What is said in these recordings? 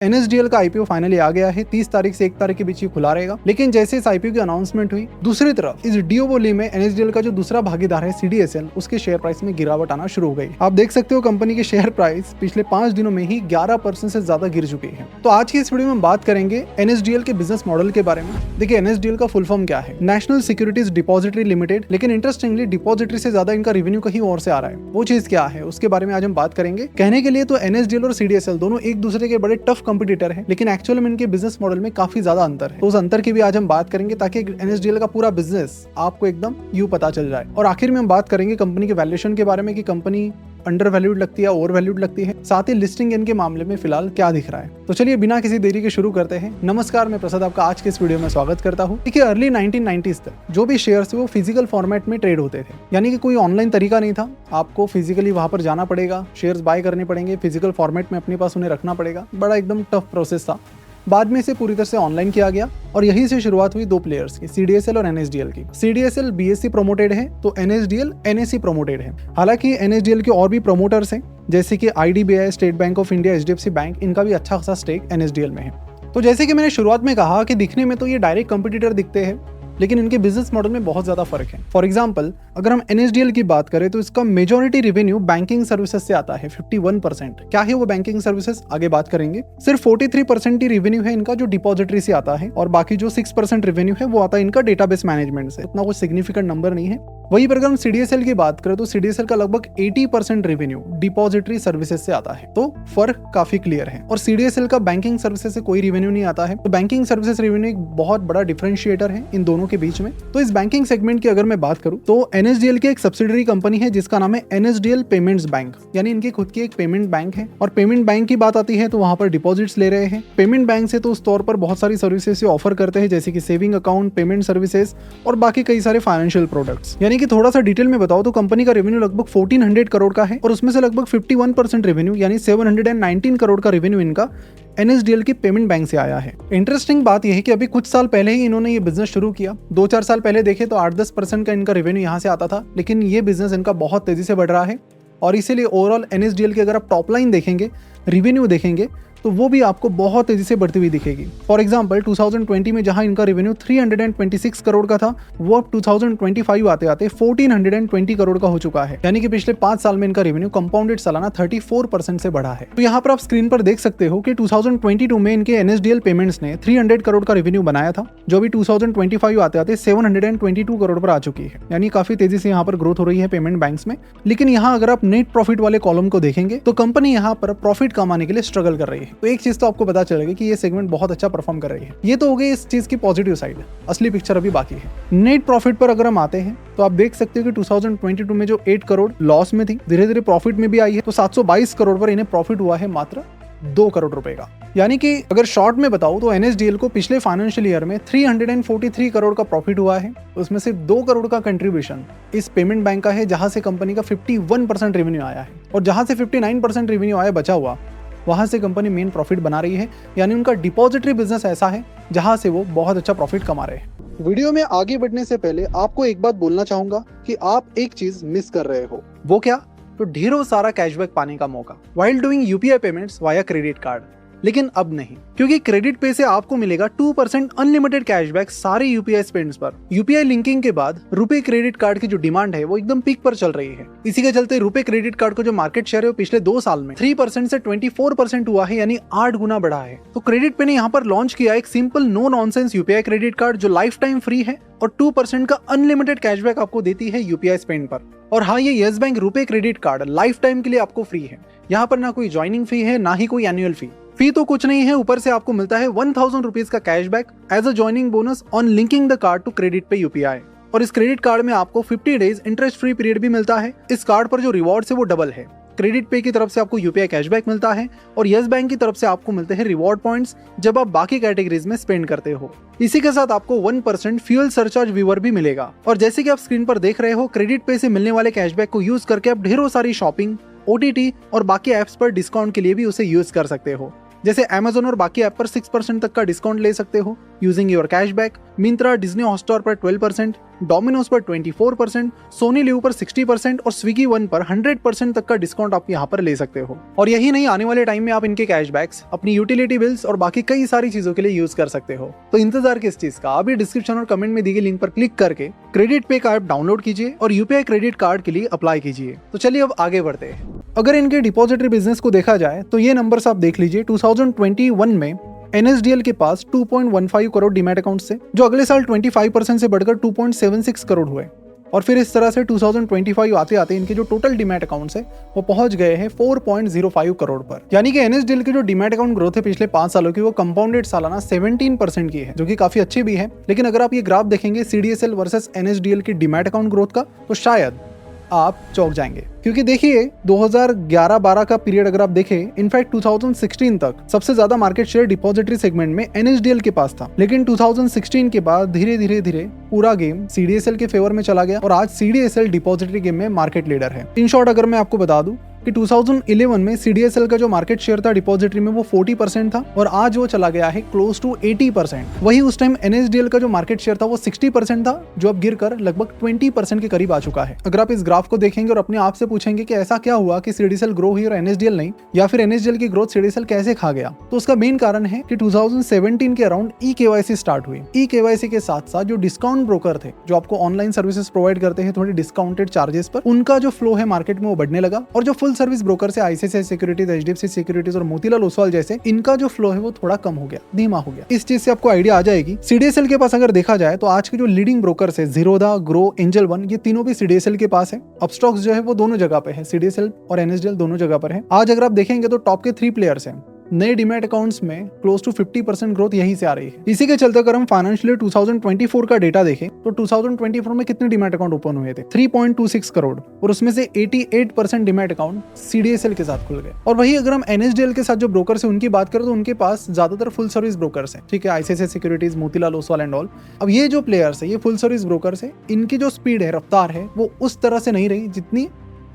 NSDL का IPO finally आ गया है। 30 तारीख से 1 तारीख के बीच ये खुला रहेगा। लेकिन जैसे इस आईपीओ की अनाउंसमेंट हुई, दूसरी तरफ इस डिओबोली में एनएसडीएल का जो दूसरा भागीदार है सीडीएसएल, उसके शेयर प्राइस में गिरावट आना शुरू हो गई। आप देख सकते हो कंपनी के शेयर प्राइस पिछले 5 दिनों में ही 11% से ज्यादा गिर चुकी है। तो आज की इस वीडियो में बात करेंगे एनएसडीएल के बिजनेस मॉडल के बारे में। देखिए एनएसडीएल का फुल फॉर्म क्या है, नेशनल सिक्योरिटीज डिपॉजिटरी लिमिटेड। लेकिन इंटरेस्टिंगली डिपॉजिटरी से ज्यादा इनका रेवेन्यू कहीं और से आ रहा है। वो चीज क्या है उसके बारे में आज हम बात करेंगे। कहने के लिए तो एनएसडीएल और सीडीएसएल दोनों एक दूसरे के बड़े टफ कंपटीटर है, लेकिन एक्चुअल में इनके बिजनेस मॉडल में काफी ज्यादा अंतर है। तो उस अंतर की भी आज हम बात करेंगे ताकि एनएसडीएल का पूरा बिजनेस आपको एकदम यूं पता चल जाए। और आखिर में हम बात करेंगे कंपनी के वैल्यूएशन के बारे में कि कंपनी अंडर वैल्यूड लगती है, ओवर वैल्यूड लगती है। साथ ही लिस्टिंग इनके मामले में फिलहाल क्या दिख रहा है। तो चलिए बिना किसी देरी के शुरू करते हैं। नमस्कार, मैं प्रसाद आपका आज के इस वीडियो में स्वागत करता हूँ। देखिए अर्ली 1990s तक जो भी शेयर्स थे वो फिजिकल फॉर्मेट में ट्रेड होते थे, यानी कि कोई ऑनलाइन तरीका नहीं था। आपको फिजिकली वहां पर जाना पड़ेगा, शेयर्स बाय करने पड़ेंगे, फिजिकल फॉर्मेट में अपने पास उन्हें रखना पड़ेगा। बड़ा एकदम टफ प्रोसेस था। बाद में इसे पूरी तरह से ऑनलाइन किया गया और यहीं से शुरुआत हुई दो प्लेयर्स की, सीडीएसएल और एनएसडीएल की। सीडीएसएल बीएससी प्रोमोटेड है तो एनएसडीएल एनएससी प्रोमोटेड है। हालांकि एनएसडीएल के और भी प्रोमोटर्स हैं जैसे कि IDBI, state bank of India, HDFC bank, इनका भी अच्छा खासा स्टेक एनएसडीएल में है। तो जैसे कि मैंने शुरुआत में कहा कि दिखने में तो ये डायरेक्ट कंपटीटर दिखते हैं, लेकिन इनके बिजनेस मॉडल में बहुत ज्यादा फर्क है। फॉर एग्जांपल अगर हम एनएसडीएल की बात करें तो इसका मेजॉरिटी रेवेन्यू बैंकिंग सर्विसेज से आता है, 51%। क्या है वो बैंकिंग सर्विसेज, आगे बात करेंगे। सिर्फ 43% ही रेवेन्यू है इनका जो डिपॉजिटरी से आता है, और बाकी जो 6% रेवेन्यू है वो आता है इनका डेटाबेस मैनेजमेंट से। इतना कुछ सिग्निफिकेंट नंबर नहीं है। वहीं पर अगर हम सीडीएसएल की बात करें तो सीडीएसएल का लगभग 80% रेवेन्यू डिपॉजिटरी सर्विसेज से आता है। तो फर्क काफी क्लियर है। और सीडीएसएल का बैंकिंग सर्विसेज से कोई रेवेन्यू नहीं आता है। तो बैंकिंग सर्विसेज रेवेन्यू एक बहुत बड़ा डिफरेंशिएटर है इन दोनों के बीच में। तो इस बैंकिंग सेगमेंट की अगर मैं बात करूं तो एनएसडीएल की एक सब्सिडियरी कंपनी है जिसका नाम है एनएसडीएल पेमेंट्स बैंक, यानी इनकी खुद की एक पेमेंट बैंक है। और पेमेंट बैंक की बात आती है तो वहां पर डिपॉजिट्स ले रहे हैं। पेमेंट बैंक से तो उस तौर पर बहुत सारी सर्विसेज ऑफर करते हैं जैसे कि सेविंग अकाउंट, पेमेंट सर्विसेज और बाकी कई सारे फाइनेंशियल प्रोडक्ट्स। यानी कि थोड़ा सा डिटेल में बताओ तो कंपनी का रेवेन्यू लगभग 1400 करोड़ का है और उसमें से लगभग 51% रेवेन्यू यानी 719 करोड़ का रेवेन्यू इनका एनएसडीएल की पेमेंट बैंक से आया है। इंटरेस्टिंग बात यह है कि अभी कुछ साल पहले ही इन्होंने ये बिजनेस शुरू किया। 2-4 साल पहले देखे तो 8-10% का इनका रेवेन्यू यहाँ से आता था, लेकिन ये बिजनेस इनका बहुत तेजी से बढ़ रहा है। और इसीलिए ओवरऑल एनएसडीएल की अगर आप टॉप लाइन देखेंगे, रेवेन्यू देखेंगे तो वो भी आपको बहुत तेजी से बढ़ती हुई दिखेगी। फॉर एग्जांपल 2020 में जहां इनका रेवेन्यू 326 करोड़ का था, वो अब 2025 आते आते 1420 करोड़ का हो चुका है। यानी कि पिछले 5 साल में इनका रेवेन्यू कंपाउंडेड सालाना 34% से बढ़ा है। तो यहाँ पर आप स्क्रीन पर देख सकते हो कि 2022 में इनके एनएसडीएल पेमेंट्स ने 300 करोड़ का रेवेन्यू बनाया था, जो अभी 2025 आते आते 722 करोड़ पर आ चुकी है। यानी काफी तेजी से यहाँ पर ग्रोथ हो रही है पेमेंट बैंक्स में। लेकिन यहाँ अगर आप नेट प्रॉफिट वाले कॉलम को देखेंगे तो कंपनी यहाँ पर प्रॉफिट कमाने के लिए स्ट्रगल कर रही है। तो एक चीज तो आपको पता चलेगा कि ये सेगमेंट बहुत अच्छा परफॉर्म कर रही है। ये तो हो गई इस चीज की पॉजिटिव साइड। असली पिक्चर अभी बाकी है। नेट प्रॉफिट पर अगर हम आते हैं तो आप देख सकते हो कि 2022 में जो 8 करोड़ लॉस में थी, धीरे धीरे प्रॉफिट में भी आई है। तो 722 करोड़ पर इन्हें प्रॉफिट हुआ है मात्र 2 करोड़ रुपए का। यानी कि अगर शॉर्ट में बताऊं तो एनएसडीएल को पिछले फाइनेंशियल ईयर में 343 करोड़ का प्रॉफिट हुआ है। उसमें से 2 करोड़ का कंट्रीब्यूशन इस पेमेंट बैंक का है, जहां से कंपनी का 51% रेवेन्यू आया है। और जहां से 59% रेवेन्यू आया बचा हुआ, वहां से कंपनी मेन प्रॉफिट बना रही है। यानी उनका डिपॉजिटरी बिजनेस ऐसा है जहां से वो बहुत अच्छा प्रॉफिट कमा रहे हैं। वीडियो में आगे बढ़ने से पहले आपको एक बात बोलना चाहूंगा कि आप एक चीज मिस कर रहे हो। वो क्या? तो ढेरों सारा कैशबैक पाने का मौका while doing UPI payments via credit card. लेकिन अब नहीं, क्योंकि क्रेडिट पे से आपको मिलेगा 2% अनलिमिटेड कैशबैक सारे यूपीआई स्पेंड्स पर। यूपीआई लिंकिंग के बाद रुपे क्रेडिट कार्ड की जो डिमांड है वो एकदम पीक पर चल रही है। इसी के चलते रुपे क्रेडिट कार्ड का जो मार्केट शेयर है वो पिछले 2 साल में 3% से 24% हुआ है, यानी 8 गुना बढ़ा है। तो क्रेडिट पे ने यहाँ पर लॉन्च किया एक simple no nonsense UPI credit card जो लाइफ टाइम फ्री है और 2% का अनलिमिटेड कैशबैक आपको देती है यूपीआई स्पेंड पर। और हाँ, ये yes bank RuPay credit card life time के लिए आपको फ्री है। यहाँ पर ना कोई ज्वाइनिंग फी है, ना ही कोई एनुअल फी तो कुछ नहीं है। ऊपर से आपको मिलता है 1000 रुपीज का cashback as a joining bonus on linking the card to credit pay UPI. और इस क्रेडिट कार्ड में आपको 50 डेज इंटरेस्ट फ्री पीरियड भी मिलता है। इस कार्ड पर जो रिवॉर्ड है वो डबल है। क्रेडिट पे की तरफ से आपको यूपीआई कैशबैक मिलता है और यस बैंक की तरफ से आपको मिलते हैं रिवॉर्ड पॉइंट्स जब आप बाकी कैटेगरीज में स्पेंड करते हो। इसी के साथ आपको 1% फ्यूल सरचार्ज वीवर भी मिलेगा। और जैसे कि आप स्क्रीन पर देख रहे हो, क्रेडिट पे से मिलने वाले कैशबैक को यूज करके आप ढेरों सारी शॉपिंग, ओटीटी और बाकी एप्स पर डिस्काउंट के लिए भी उसे यूज कर सकते हो। जैसे Amazon और बाकी ऐप पर 6% तक का डिस्काउंट ले सकते हो। Using your cashback, Myntra Disney Hotstar पर 12%, डोमिनोज पर 24%, सोनी लिव पर 60% और स्विगी वन पर 100% तक का डिस्काउंट आप यहाँ पर ले सकते हो। और यही नहीं, आने वाले टाइम में आप इनके कैशबैक्स अपनी यूटिलिटी बिल्स और बाकी कई सारी चीजों के लिए यूज कर सकते हो। तो इंतजार किस चीज का, आप ये डिस्क्रिप्शन और कमेंट में दी गई लिंक पर क्लिक करके क्रेडिट पे का ऐप डाउनलोड कीजिए और यूपीआई क्रेडिट कार्ड के लिए अप्लाई कीजिए। तो चलिए अब आगे बढ़ते हैं। अगर इनके डिपॉजिटरी बिजनेस को देखा जाए तो ये नंबर्स आप देख लीजिए। 2021 में NSDL के पास 2.15 करोड़ डीमैट अकाउंट्स थे, जो अगले साल 25% से बढ़कर 2.76 करोड़ हुए। और फिर इस तरह से 2025 आते आते इनके जो टोटल डीमैट अकाउंट्स है वो पहुंच गए हैं 4.05 करोड़ पर। यानी कि NSDL की जो डीमैट अकाउंट ग्रोथ है पिछले 5 सालों की, वो कंपाउंडेड सालाना 17% की है, जो कि काफी अच्छी भी है। लेकिन अगर आप ये ग्राफ देखेंगे CDSL वर्सेस NSDL की डीमैट अकाउंट ग्रोथ का, तो शायद आप चौंक जाएंगे। क्योंकि देखिए 2011-12 का पीरियड अगर आप देखें, इनफैक्ट 2016 तक सबसे ज्यादा मार्केट शेयर डिपॉजिटरी सेगमेंट में NSDL के पास था। लेकिन 2016 के बाद धीरे धीरे पूरा गेम CDSL के फेवर में चला गया और आज CDSL डिपॉजिटरी गेम में मार्केट लीडर है। इन शॉर्ट अगर मैं आपको बता दूं कि 2011 में CDSL का जो मार्केट शेयर था डिपॉजिटरी में वो 40% था और आज वो चला गया है क्लोज टू 80%। वही उस टाइम NSDL का जो मार्केट शेयर था वो 60% था, जो अब गिरकर लगभग 20% के करीब आ चुका है। अगर आप इस ग्राफ को देखेंगे और अपने आप से पूछेंगे कि ऐसा क्या हुआ कि CDSL ग्रो हुई और NSDL नहीं, या फिर NSDL की ग्रोथ CDSL कैसे खा गया, तो उसका मेन कारण है कि 2017 के अराउंड eKYC स्टार्ट हुई। eKYC के साथ साथ जो डिस्काउंट ब्रोकर थे, जो आपको ऑनलाइन सर्विसेज प्रोवाइड करते हैं थोड़ी डिस्काउंटेड चार्जेस पर, उनका जो फ्लो है मार्केट में वो बढ़ने लगा। और जो फुल सर्विस ब्रोकर से ICICI सिक्योरिटीज, HDFC सिक्योरिटीज और मोतीलाल ओसवाल जैसे, इनका जो फ्लो है वो थोड़ा कम हो गया, धीमा हो गया। इस चीज से आपको आइडिया आ जाएगी। CDSL के पास अगर देखा जाए तो आज के जो लीडिंग ब्रोकर है, ज़ीरोधा, ग्रो, एंजल वन, ये तीनों भी CDSL के पास है। अपस्टॉक्स जो है वो दोनों जगह पे है, CDSL और NSDL दोनों जगह पर है। आज अगर आप देखेंगे तो टॉप के 3 प्लेयर्स हैं। नए डीमैट अकाउंट्स में क्लोज टू 50% ग्रोथ यहीं से आ रही है। इसी के चलते अगर हम फाइनेंशियल 2024 का डेटा देखें तो 2024 में कितने डीमैट अकाउंट ओपन हुए थे? 3.26 करोड़, और उसमें से 88% डीमैट अकाउंट CDSL के साथ खुल गए। और वही अगर हम NSDL के साथ जो ब्रोकर्स है उनकी बात करें तो उनके पास ज्यादातर फुल सर्विस ब्रोकर्स है, ठीक है, ICICI securities, Motilal Oswal and all. अब ये जो प्लेयर्स है, ये फुल सर्विस ब्रोकर्स है, इनकी जो स्पीड है, रफ्तार है, वो उस तरह से नहीं रही जितनी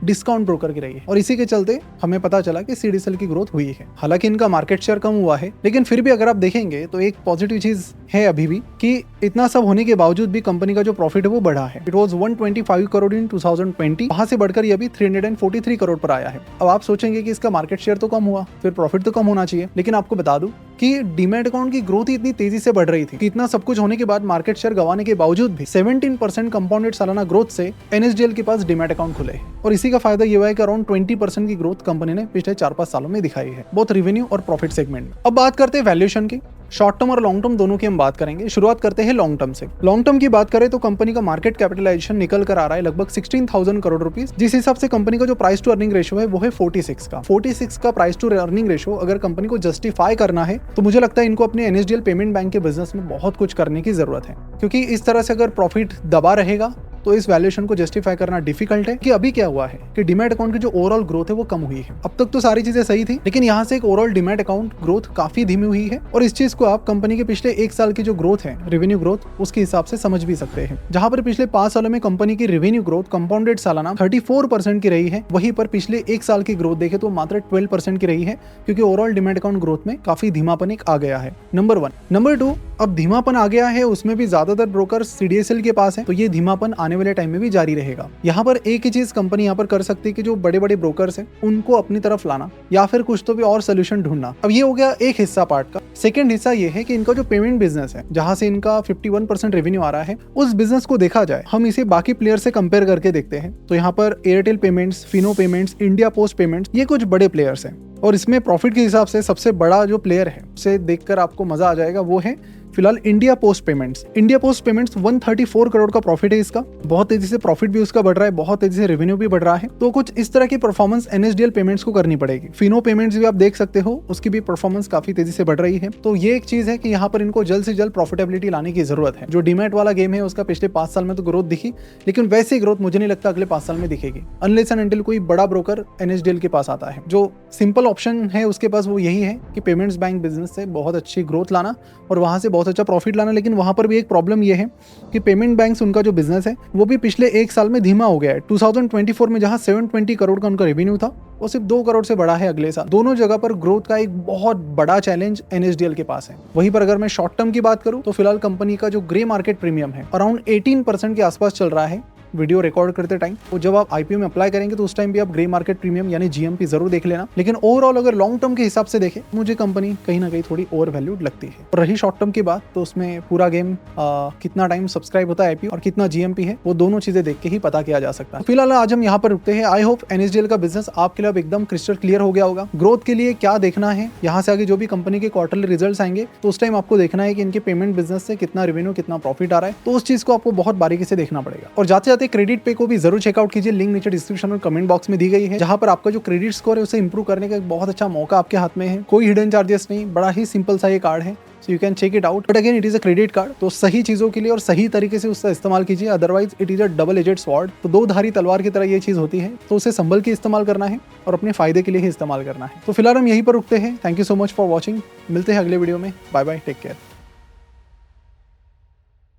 डिस्काउंट ब्रोकर की रही है। और इसी के चलते हमें पता चला कि CDSL की ग्रोथ हुई है। हालांकि इनका मार्केट शेयर कम हुआ है, लेकिन फिर भी अगर आप देखेंगे तो एक पॉजिटिव चीज है अभी भी कि इतना सब होने के बावजूद भी कंपनी का जो प्रॉफिट है वो बढ़ा है। इट वाज 125 करोड़ इन 2020, वहां से बढ़कर ये अभी 343 करोड़ पर आया है। अब आप सोचेंगे कि इसका मार्केट शेयर तो कम हुआ, फिर प्रॉफिट तो कम होना चाहिए, लेकिन आपको बता दूं कि डीमैट अकाउंट की ग्रोथ ही इतनी तेजी से बढ़ रही थी कि इतना सब कुछ होने के बाद मार्केट शेयर गंवाने के बावजूद भी 17% कंपाउंडेड सालाना ग्रोथ से NSDL के पास डीमैट अकाउंट खुले। और इसी का फायदा ये हुआ है कि अराउंड 20% की ग्रोथ कंपनी ने पिछले 4-5 सालों में दिखाई है, बहुत रेवेन्यू और प्रॉफिट सेगमेंट में। अब बात करते हैं वैल्यूएशन की। शॉर्ट टर्म और लॉन्ग टर्म दोनों की हम बात करेंगे। शुरुआत करते हैं लॉन्ग टर्म से। लॉन्ग टर्म की बात करें तो कंपनी का मार्केट कैपिटलाइजेशन निकल कर आ रहा है लगभग 16,000 करोड़ रुपीस, जिस हिसाब से कंपनी का जो प्राइस टू अर्निंग रेशियो है वो है 46 का प्राइस टू अर्निंग रेशियो अगर कंपनी को जस्टिफाई करना है तो मुझे लगता है इनको अपने NSDL पेमेंट बैंक के बिजनेस में बहुत कुछ करने की जरूरत है। क्योंकि इस तरह से अगर प्रॉफिट दबा रहेगा तो इस वैल्यूएशन को जस्टिफाई करना डिफिकल्ट है। कि अभी क्या हुआ है कि डीमैट अकाउंट की जो ओवरऑल ग्रोथ है वो कम हुई है। अब तक तो सारी चीजें सही थी, लेकिन यहाँ से एक ओवरऑल डीमैट अकाउंट ग्रोथ काफी धीमी हुई है। और इस चीज को आप कंपनी के पिछले 1 साल की जो ग्रोथ है, रेवेन्यू ग्रोथ, उसके हिसाब से समझ भी सकते हैं। जहां पर पिछले 5 सालों में कंपनी की रेवेन्यू ग्रोथ कंपाउंडेड सालाना 34% की रही है, वहीं पर पिछले 1 साल की ग्रोथ देखे तो मात्र 12% की रही है, क्योंकि ओवरऑल डीमैट अकाउंट ग्रोथ में काफी धीमापन एक आ गया है। नंबर 1। नंबर 2, अब धीमापन आ गया है, उसमें भी ज्यादातर ब्रोकर CDSL के पास है, तो ये धीमापन आने वाले टाइम में भी जारी रहेगा। यहाँ पर एक ही चीज कंपनी यहाँ पर कर सकती है कि जो बड़े बड़े ब्रोकर्स हैं उनको अपनी तरफ लाना, या फिर कुछ तो भी और सोल्यूशन ढूंढना। अब ये हो गया एक हिस्सा पार्ट का। सेकंड हिस्सा ये है कि इनका जो पेमेंट बिजनेस है, जहां से इनका 51% रेवेन्यू आ रहा है, उस बिजनेस को देखा जाए, हम इसे बाकी प्लेयर से कंपेयर करके देखते हैं तो यहाँ पर Airtel payments, Fino payments, India post payments, ये कुछ बड़े प्लेयर्स हैं। और इसमें प्रॉफिट के हिसाब से सबसे बड़ा जो प्लेयर है, उसे देखकर आपको मजा आ जाएगा, वो है फिलहाल India post payments. India post payments 134 crore का प्रॉफिट है इसका। बहुत तेजी से प्रॉफिट भी उसका बढ़ रहा है, बहुत तेजी से रेवेन्यू भी बढ़ रहा है। तो कुछ इस तरह की परफॉर्मेंस NSDL पेमेंट्स को करनी पड़ेगी। फिनो पेमेंट्स भी आप देख सकते हो, उसकी भी परफॉर्मेंस काफी तेजी से बढ़ रही है। तो ये एक चीज है कि यहाँ पर इनको जल्द से जल्द प्रॉफिटेबिलिटी लाने की जरूरत है। जो डीमैट वाला गेम है उसका पिछले 5 साल में तो ग्रोथ दिखी, लेकिन वैसी ग्रोथ मुझे नहीं लगता अगले 5 साल में दिखेगी, अनलेस एंड अनटिल कोई बड़ा ब्रोकर NSDL के पास आता है। जो सिंपल ऑप्शन है उसके पास वो यही है कि पेमेंट्स बैंक बिजनेस से बहुत अच्छी ग्रोथ लाना और वहां से बहुत बहुत अच्छा प्रॉफिट लाना, लेकिन वहाँ पर भी एक प्रॉब्लम ये है कि पेमेंट बैंक्स उनका जो बिजनेस है वो भी पिछले एक साल में धीमा हो गया है। 2024 में जहाँ 720 करोड़ का उनका रेवेन्यू था वो सिर्फ 2 करोड़ से बढ़ा है अगले साल। दोनों जगह पर ग्रोथ का एक बहुत बड़ा चैलेंज NSDL के पास है। वहीं पर अगर मैं शॉर्ट टर्म की बात करूं तो फिलहाल कंपनी का जो ग्रे मार्केट प्रीमियम है अराउंड 18% के आसपास चल रहा है वीडियो रिकॉर्ड करते टाइम। तो जब आप आईपीओ में अप्लाई करेंगे तो उस टाइम भी आप ग्रे मार्केट प्रीमियम यानी GMP जरूर देख लेना। लेकिन ओवरऑल अगर लॉन्ग टर्म के हिसाब से देखें मुझे कंपनी कहीं ना कहीं थोड़ी ओवर वैल्यूड लगती है। और रही शॉर्ट टर्म की बात तो उसमें पूरा गेम कितना टाइम सब्सक्राइब होता है आईपीओ और कितना GMP है वो दोनों चीजें देख के ही पता किया जा सकता है। फिलहाल आज हम यहाँ पर रुकते हैं। आई होप NSDL का बिजनेस आपके लिए अब एकदम क्रिस्टल क्लियर हो गया होगा। ग्रोथ के लिए क्या देखना है, यहाँ से आगे जो भी कंपनी के क्वार्टरली रिजल्ट्स आएंगे तो उस टाइम आपको देखना है कि इनके पेमेंट बिजनेस से कितना रेवेन्यू कितना प्रॉफिट आ रहा है, तो उस चीज को आपको बहुत बारीकी से देखना पड़ेगा। और जाते जाते क्रेडिट पे को भी जरूर चेकआउट कीजिए, लिंक नीचे डिस्क्रिप्शन और कमेंट बॉक्स में दी गई है, जहां पर आपका जो क्रेडिट स्कोर है उसे इंप्रूव करने का एक बहुत अच्छा मौका आपके हाथ में है। कोई हिडन चार्जेस नहीं, बड़ा ही सिंपल सा ये कार्ड है, so you can check it out. But again it is a credit card, तो सही चीजों के लिए और सही तरीके से उसका इस्तेमाल कीजिए, otherwise it is a double aged sword. तो दो धारी तलवार की तरह ये चीज होती है, तो उसे संभल के इस्तेमाल करना है और अपने फायदे के लिए ही इस्तेमाल करना है। तो फिलहाल हम यहीं पर रुकते हैं। Thank you so much for watching. मिलते हैं अगले वीडियो में। Bye bye, take care.